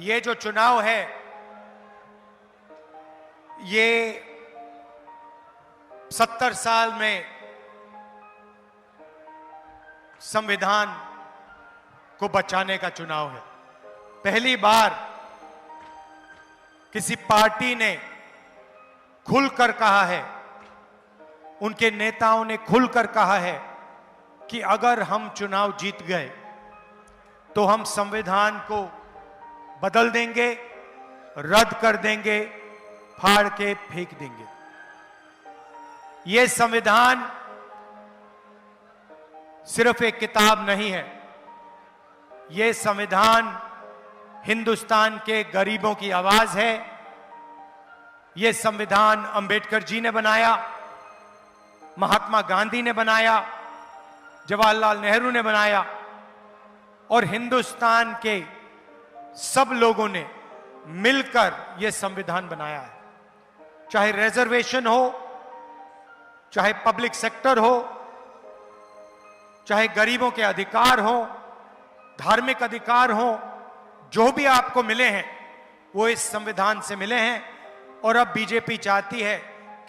ये जो चुनाव है ये 70 साल में संविधान को बचाने का चुनाव है। पहली बार किसी पार्टी ने खुलकर कहा है, उनके नेताओं ने खुलकर कहा है कि अगर हम चुनाव जीत गए तो हम संविधान को बदल देंगे, रद्द कर देंगे, फाड़ के फेंक देंगे। यह संविधान सिर्फ एक किताब नहीं है, यह संविधान हिंदुस्तान के गरीबों की आवाज है। यह संविधान अंबेडकर जी ने बनाया, महात्मा गांधी ने बनाया, जवाहरलाल नेहरू ने बनाया और हिंदुस्तान के सब लोगों ने मिलकर यह संविधान बनाया है। चाहे रिजर्वेशन हो, चाहे पब्लिक सेक्टर हो, चाहे गरीबों के अधिकार हो, धार्मिक अधिकार हो, जो भी आपको मिले हैं वो इस संविधान से मिले हैं। और अब बीजेपी चाहती है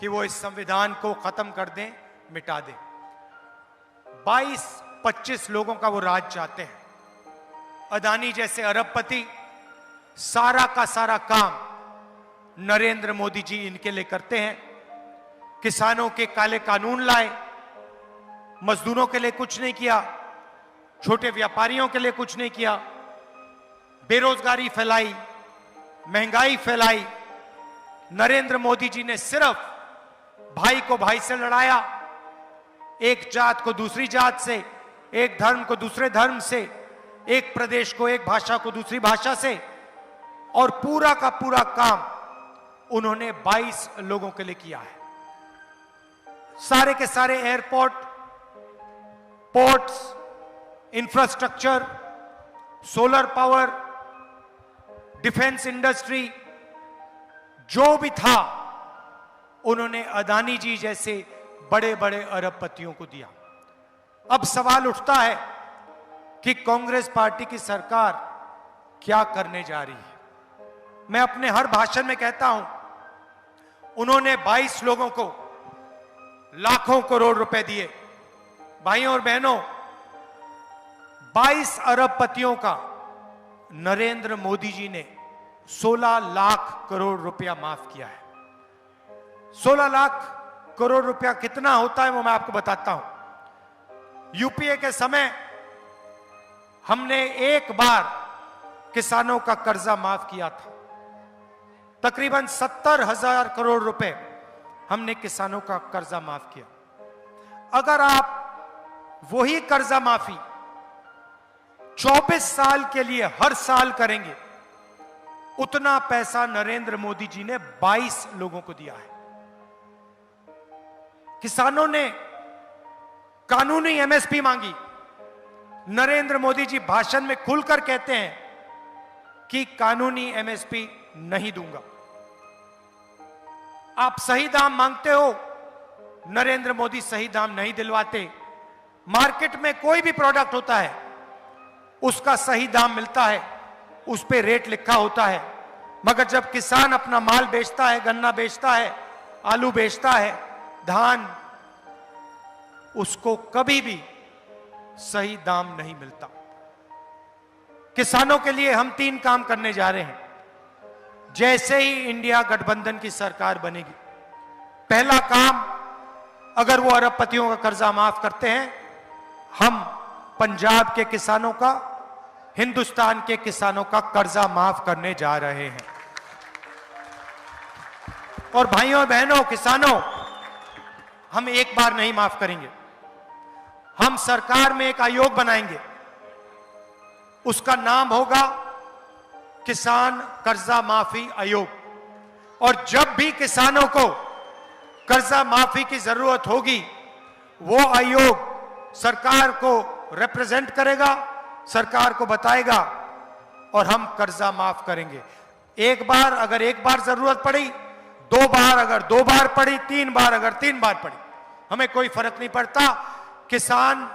कि वो इस संविधान को खत्म कर दें, मिटा दें। 22-25 लोगों का वो राज चाहते हैं। अदानी जैसे अरबपति सारा का सारा काम नरेंद्र मोदी जी इनके लिए करते हैं। किसानों के काले कानून लाए, मजदूरों के लिए कुछ नहीं किया, छोटे व्यापारियों के लिए कुछ नहीं किया, बेरोजगारी फैलाई, महंगाई फैलाई। नरेंद्र मोदी जी ने सिर्फ भाई को भाई से लड़ाया, एक जात को दूसरी जात से, एक धर्म को दूसरे धर्म से, एक प्रदेश को एक भाषा को दूसरी भाषा से, और पूरा का पूरा काम उन्होंने 22 लोगों के लिए किया है। सारे के सारे airport, ports, infrastructure, solar power, defence industry, जो भी था उन्होंने अदानी जी जैसे बड़े बड़े अरबपतियों को दिया। अब सवाल उठता है कि कांग्रेस पार्टी की सरकार क्या करने जा रही है। मैं अपने हर भाषण में कहता हूं, उन्होंने 22 लोगों को लाखों करोड़ रुपए दिए। भाइयों और बहनों, 22 अरबपतियों का नरेंद्र मोदी जी ने 16 लाख करोड़ रुपया माफ किया है। 16 लाख करोड़ रुपया कितना होता है वो मैं आपको बताता हूं। यूपीए के समय हमने एक बार किसानों का कर्जा माफ किया था। तकरीबन 70,000 करोड़ रुपए हमने किसानों का कर्जा माफ किया। अगर आप वही कर्जा माफी 24 साल के लिए हर साल करेंगे, उतना पैसा नरेंद्र मोदी जी ने 22 लोगों को दिया है। किसानों ने कानूनी एमएसपी मांगी। नरेंद्र मोदी जी भाषण में खुलकर कहते हैं कि कानूनी एमएसपी नहीं दूंगा। आप सही दाम मांगते हो, नरेंद्र मोदी सही दाम नहीं दिलवाते। मार्केट में कोई भी प्रोडक्ट होता है, उसका सही दाम मिलता है, उस पे रेट लिखा होता है, मगर जब किसान अपना माल बेचता है, गन्ना बेचता है, आलू बेचता है, धान, उसको कभी भी सही दाम नहीं मिलता। किसानों के लिए हम 3 काम करने जा रहे हैं जैसे ही इंडिया गठबंधन की सरकार बनेगी। पहला काम, अगर वो अरबपतियों का कर्जा माफ करते हैं, हम पंजाब के किसानों का, हिंदुस्तान के किसानों का कर्जा माफ करने जा रहे हैं। और भाइयों बहनों, किसानों, हम एक बार नहीं माफ करेंगे। हम सरकार में एक आयोग बनाएंगे, उसका नाम होगा किसान कर्जा माफी आयोग। और जब भी किसानों को कर्जा माफी की जरूरत होगी, वो आयोग सरकार को रिप्रेजेंट करेगा, सरकार को बताएगा और हम कर्जा माफ करेंगे। एक बार अगर एक बार जरूरत पड़ी, 2 बार अगर 2 बार पड़ी, 3 बार अगर 3 बार पड़ी, हमें कोई फर्क नहीं पड़ता। किसान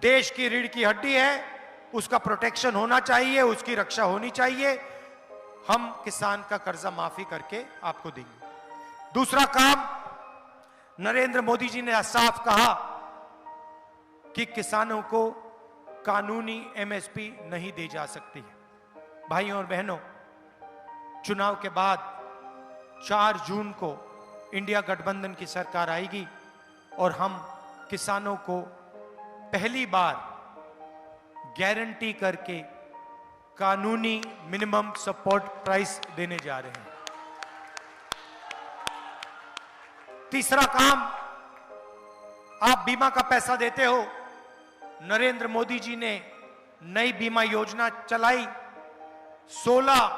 देश की रीढ़ की हड्डी है, उसका प्रोटेक्शन होना चाहिए, उसकी रक्षा होनी चाहिए। हम किसान का कर्जा माफी करके आपको देंगे। दूसरा काम, नरेंद्र मोदी जी ने साफ कहा कि किसानों को कानूनी एमएसपी नहीं दी जा सकती है। भाइयों और बहनों, चुनाव के बाद 4 जून को इंडिया गठबंधन की सरकार आएगी और हम किसानों को पहली बार गारंटी करके कानूनी मिनिमम सपोर्ट प्राइस देने जा रहे हैं। तीसरा काम, आप बीमा का पैसा देते हो। नरेंद्र मोदी जी ने नई बीमा योजना चलाई। 16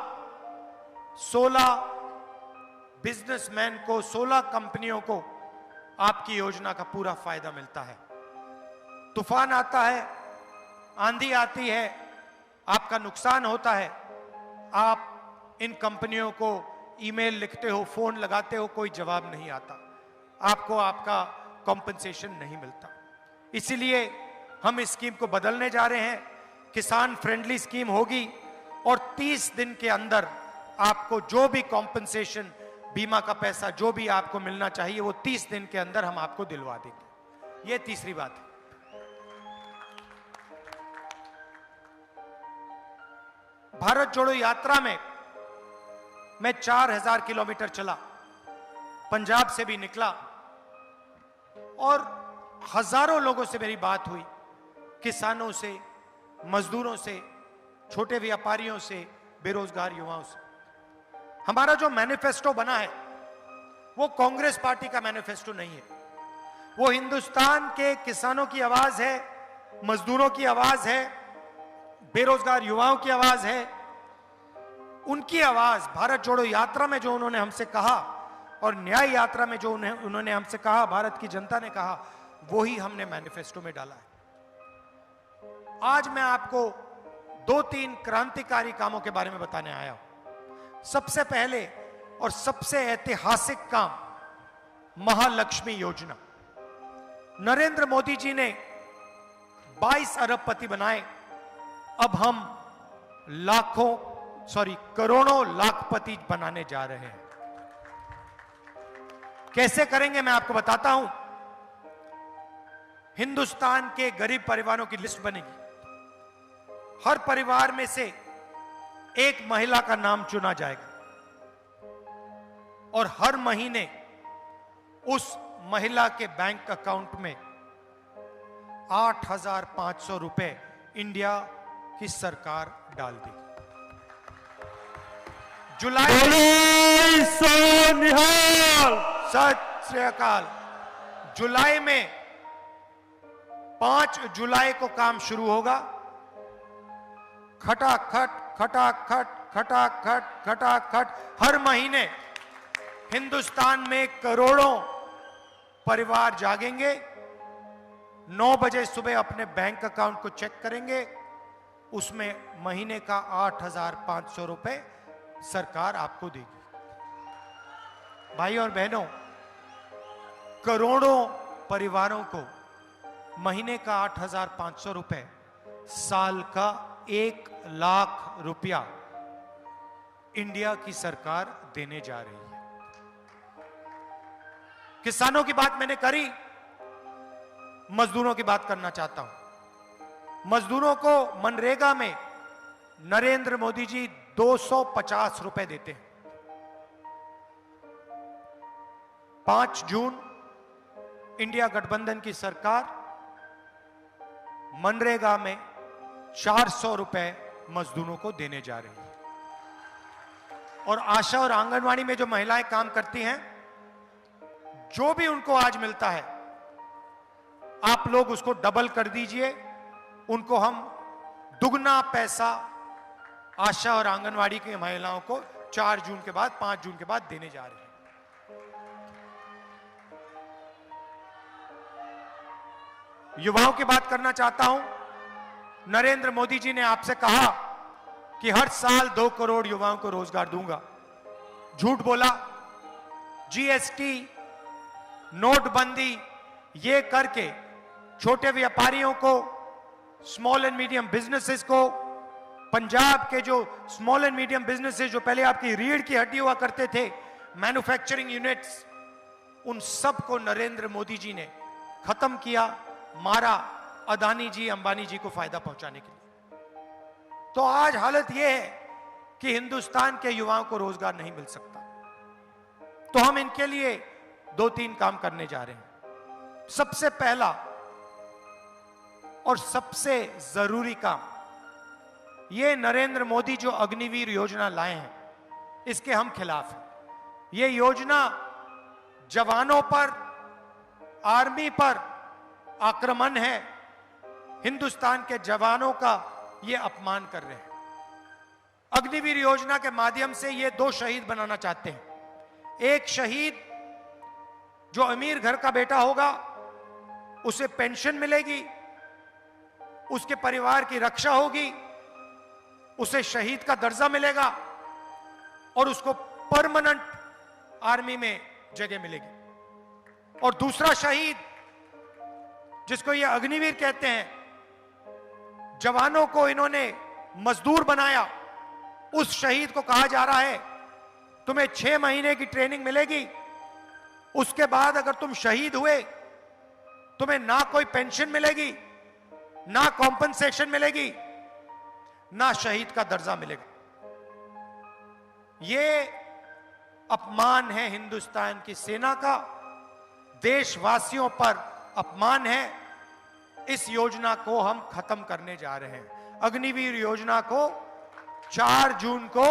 बिजनेसमैन को, 16 कंपनियों को आपकी योजना का पूरा फायदा मिलता है। तूफान आता है, आंधी आती है, आपका नुकसान होता है, आप इन कंपनियों को ईमेल लिखते हो, फोन लगाते हो, कोई जवाब नहीं आता, आपको आपका कॉम्पनसेशन नहीं मिलता। इसीलिए हम इस स्कीम को बदलने जा रहे हैं। किसान फ्रेंडली स्कीम होगी और 30 दिन के अंदर आपको जो भी कॉम्पनसेशन, बीमा का पैसा जो भी आपको मिलना चाहिए, वो 30 दिन के अंदर हम आपको दिलवा देंगे। ये तीसरी बात है। भारत जोड़ो यात्रा में मैं 4000 किलोमीटर चला, पंजाब से भी निकला और हजारों लोगों से मेरी बात हुई, किसानों से, मजदूरों से, छोटे व्यापारियों से, बेरोजगार युवाओं से। हमारा जो मैनिफेस्टो बना है वो कांग्रेस पार्टी का मैनिफेस्टो नहीं है, वो हिंदुस्तान के किसानों की आवाज है, मजदूरों की आवाज है, बेरोजगार युवाओं की आवाज है। उनकी आवाज भारत जोड़ो यात्रा में जो उन्होंने हमसे कहा और न्याय यात्रा में जो उन्होंने हमसे कहा, भारत की जनता ने कहा, वो ही हमने मैनिफेस्टो में डाला है। आज मैं आपको 2-3 क्रांतिकारी कामों के बारे में बताने आया हूं। सबसे पहले और सबसे ऐतिहासिक काम, महालक्ष्मी योजना। नरेंद्र मोदी जी ने 22 अरबपति बनाए, अब हम करोड़ों लाखपति बनाने जा रहे हैं। कैसे करेंगे मैं आपको बताता हूं। हिंदुस्तान के गरीब परिवारों की लिस्ट बनेगी, हर परिवार में से एक महिला का नाम चुना जाएगा और हर महीने उस महिला के बैंक अकाउंट में 8,500 रुपए इंडिया की सरकार डाल देगी। जुलाई, सत श्री अकाल। जुलाई में 5 जुलाई को काम शुरू होगा। खटाखट खटाखट खटाखट खटाखट हर महीने हिंदुस्तान में करोड़ों परिवार जागेंगे, 9 बजे सुबह अपने बैंक अकाउंट को चेक करेंगे, उसमें महीने का 8,500 रुपए सरकार आपको देगी। भाई और बहनों, करोड़ों परिवारों को महीने का 8,500 रुपए, साल का 1 लाख रुपया इंडिया की सरकार देने जा रही है। किसानों की बात मैंने करी, मजदूरों की बात करना चाहता हूं। मजदूरों को मनरेगा में नरेंद्र मोदी जी 250 रुपए देते हैं। 5 जून इंडिया गठबंधन की सरकार मनरेगा में 400 रुपए मजदूरों को देने जा रही है। और आशा और आंगनवाड़ी में जो महिलाएं काम करती हैं, जो भी उनको आज मिलता है, आप लोग उसको डबल कर दीजिए। उनको हम दुगना पैसा आशा और आंगनवाड़ी की महिलाओं को 4 जून के बाद, 5 जून के बाद देने जा रहे हैं। युवाओं की बात करना चाहता हूं। नरेंद्र मोदी जी ने आपसे कहा कि हर साल 2 करोड़ युवाओं को रोजगार दूंगा। झूठ बोला। जीएसटी, नोटबंदी, ये करके छोटे व्यापारियों को, स्मॉल एंड मीडियम बिजनेसेस को पंजाब के जो स्मॉल एंड मीडियम बिजनेसेस, जो पहले आपकी रीढ़ की हड्डी हुआ करते थे, मैन्युफैक्चरिंग यूनिट्स, उन सब को नरेंद्र मोदी जी ने खत्म किया, मारा, अदानी जी, अंबानी जी को फायदा पहुंचाने के लिए। तो आज हालत यह है कि हिंदुस्तान के युवाओं को रोजगार नहीं मिल सकता। तो हम इनके लिए 2-3 काम करने जा रहे हैं। सबसे पहला और सबसे जरूरी काम, ये नरेंद्र मोदी जो अग्निवीर योजना लाए हैं, इसके हम खिलाफ हैं। ये योजना जवानों पर, आर्मी पर आक्रमण है। हिंदुस्तान के जवानों का ये अपमान कर रहे हैं। अग्निवीर योजना के माध्यम से ये 2 शहीद बनाना चाहते हैं। एक शहीद जो अमीर घर का बेटा होगा, उसे पेंशन मिलेगी, उसके परिवार की रक्षा होगी, उसे शहीद का दर्जा मिलेगा और उसको परमानेंट आर्मी में जगह मिलेगी। और दूसरा शहीद, जिसको ये अग्निवीर कहते हैं, जवानों को इन्होंने मजदूर बनाया, उस शहीद को कहा जा रहा है तुम्हें 6 महीने की ट्रेनिंग मिलेगी, उसके बाद अगर तुम शहीद हुए तुम्हें ना कोई पेंशन मिलेगी, ना कॉम्पनसेशन मिलेगी, ना शहीद का दर्जा मिलेगा। यह अपमान है हिंदुस्तान की सेना का, देशवासियों पर अपमान है। इस योजना को हम खत्म करने जा रहे हैं। अग्निवीर योजना को 4 जून को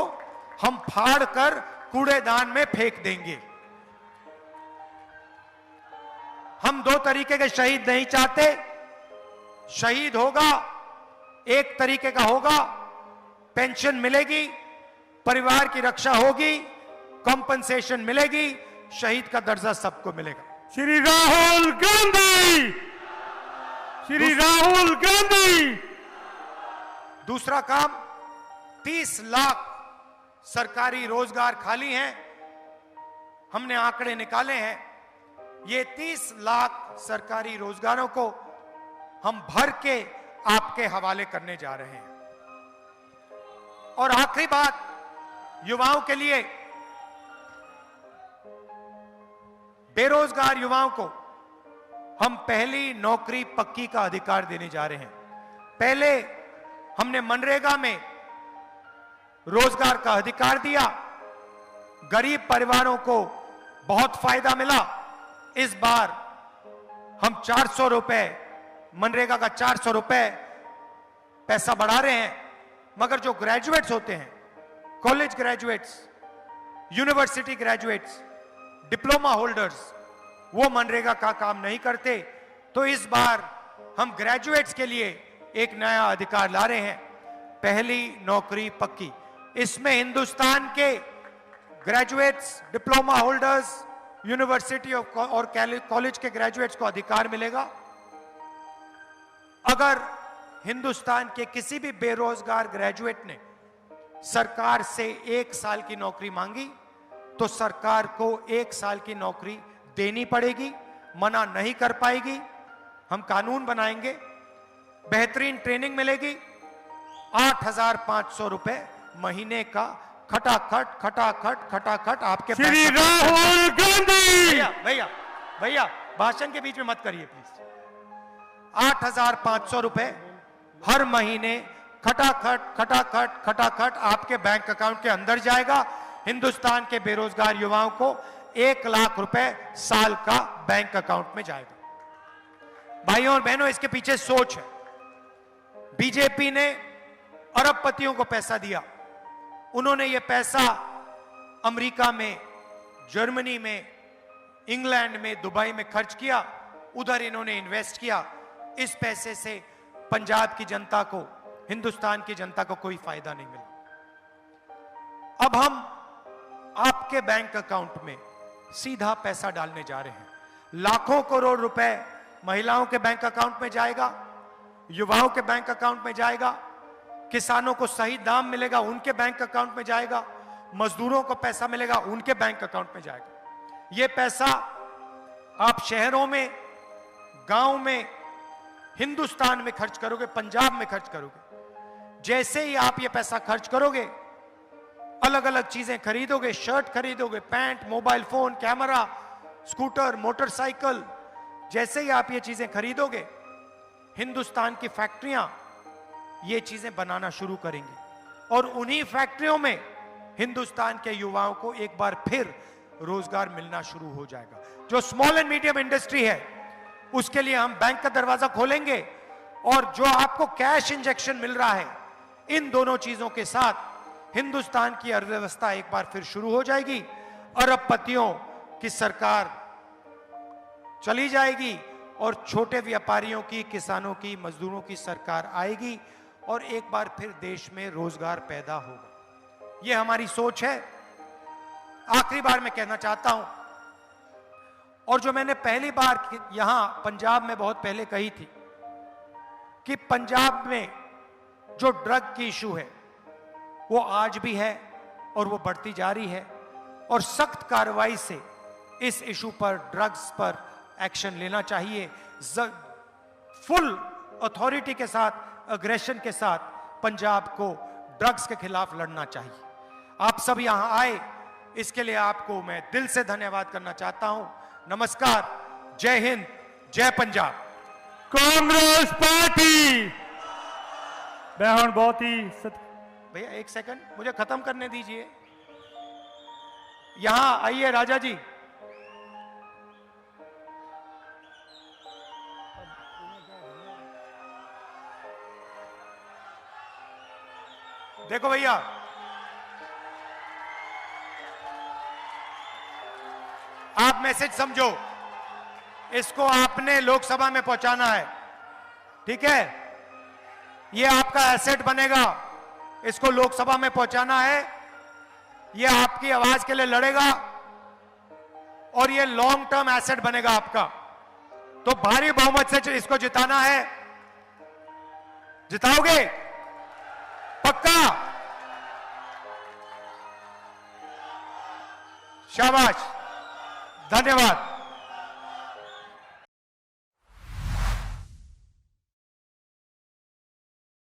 हम फाड़ कर कूड़ेदान में फेंक देंगे। हम 2 तरीके के शहीद नहीं चाहते। शहीद होगा, एक तरीके का होगा, पेंशन मिलेगी, परिवार की रक्षा होगी, कॉम्पनसेशन मिलेगी, शहीद का दर्जा सबको मिलेगा। श्री राहुल गांधी, श्री राहुल गांधी। दूसरा काम, 30 लाख सरकारी रोजगार खाली हैं। हमने आंकड़े निकाले हैं। ये 30 लाख सरकारी रोजगारों को हम भर के आपके हवाले करने जा रहे हैं। और आखिरी बात, युवाओं के लिए, बेरोजगार युवाओं को हम पहली नौकरी पक्की का अधिकार देने जा रहे हैं। पहले हमने मनरेगा में रोजगार का अधिकार दिया, गरीब परिवारों को बहुत फायदा मिला। इस बार हम 400 रुपए, मनरेगा का 400 रुपए पैसा बढ़ा रहे हैं। मगर जो ग्रेजुएट्स होते हैं, college graduates, university graduates, diploma holders, वो मनरेगा का काम नहीं करते। तो इस बार हम ग्रेजुएट्स के लिए एक नया अधिकार ला रहे हैं, पहली नौकरी पक्की। इसमें हिंदुस्तान के ग्रेजुएट्स, डिप्लोमा होल्डर्स, यूनिवर्सिटी और कॉलेज के ग्रेजुएट्स को अधिकार मिलेगा। अगर हिंदुस्तान के किसी भी बेरोजगार ग्रेजुएट ने सरकार से 1 साल की नौकरी मांगी, तो सरकार को 1 साल की नौकरी देनी पड़ेगी, मना नहीं कर पाएगी। हम कानून बनाएंगे, बेहतरीन ट्रेनिंग मिलेगी, 8,500 रुपए महीने का खटाखट खटाखट खटाखट आपके। श्री राहुल गांधी। भैया भैया भैया भाषण के बीच में मत करिए प्लीज। 8,500 रुपए हर महीने खटाखट खटाखट खटाखट आपके बैंक अकाउंट के अंदर जाएगा। हिंदुस्तान के बेरोजगार युवाओं को 1 लाख रुपए साल का बैंक अकाउंट में जाएगा। भाइयों और बहनों, इसके पीछे सोच है। बीजेपी ने अरबपतियों को पैसा दिया। उन्होंने यह पैसा अमेरिका में, जर्मनी में, इंग्लैंड में, दुबई में खर्च किया। उधर इन्होंने इन्वेस्ट किया। इस पैसे से पंजाब की जनता को, हिंदुस्तान की जनता को कोई फायदा नहीं मिला। अब हम आपके बैंक अकाउंट में सीधा पैसा डालने जा रहे हैं। लाखों करोड़ रुपए महिलाओं के बैंक अकाउंट में जाएगा, युवाओं के बैंक अकाउंट में जाएगा, किसानों को सही दाम मिलेगा, उनके बैंक अकाउंट में जाएगा, मजदूरों को पैसा मिलेगा, उनके बैंक अकाउंट में जाएगा। यह पैसा आप शहरों में, गांव में, हिंदुस्तान में खर्च करोगे, पंजाब में खर्च करोगे। जैसे ही आप ये पैसा खर्च करोगे, अलग अलग चीजें खरीदोगे, शर्ट खरीदोगे, pant, mobile phone, camera, scooter, motorcycle, जैसे ही आप ये चीजें खरीदोगे, हिंदुस्तान की फैक्ट्रियां ये चीजें बनाना शुरू करेंगी और उन्हीं फैक्ट्रियों में हिंदुस्तान के युवाओं को एक बार फिर रोजगार मिलना शुरू हो जाएगा। जो स्मॉल एंड मीडियम इंडस्ट्री है उसके लिए हम बैंक का दरवाजा खोलेंगे और जो आपको कैश इंजेक्शन मिल रहा है, इन दोनों चीजों के साथ हिंदुस्तान की अर्थव्यवस्था एक बार फिर शुरू हो जाएगी। अरबपतियों की सरकार चली जाएगी और छोटे व्यापारियों की, किसानों की, मजदूरों की सरकार आएगी और एक बार फिर देश में रोजगार पैदा होगा। यह हमारी सोच है। आखिरी बार मैं कहना चाहता हूं, और जो मैंने पहली बार यहां पंजाब में बहुत पहले कही थी कि पंजाब में जो ड्रग की इशू है वो आज भी है और वो बढ़ती जा रही है और सख्त कार्रवाई से इस इशू पर, ड्रग्स पर एक्शन लेना चाहिए। फुल अथॉरिटी के साथ, अग्रेशन के साथ पंजाब को ड्रग्स के खिलाफ लड़ना चाहिए। आप सब यहां आए, इसके लिए आपको मैं दिल से धन्यवाद करना चाहता हूं। नमस्कार, जय हिंद, जय पंजाब। कांग्रेस पार्टी। मैं हूं बहुत ही भैया एक सेकंड मुझे खत्म करने दीजिए। यहां आइए राजा जी। देखो भैया, आप मैसेज समझो, इसको आपने लोकसभा में पहुंचाना है, ठीक है? ये आपका एसेट बनेगा, इसको लोकसभा में पहुंचाना है। ये आपकी आवाज के लिए लड़ेगा और ये लॉन्ग टर्म एसेट बनेगा आपका। तो भारी बहुमत से इसको जिताना है। जिताओगे? पक्का? शाबाश, धन्यवाद।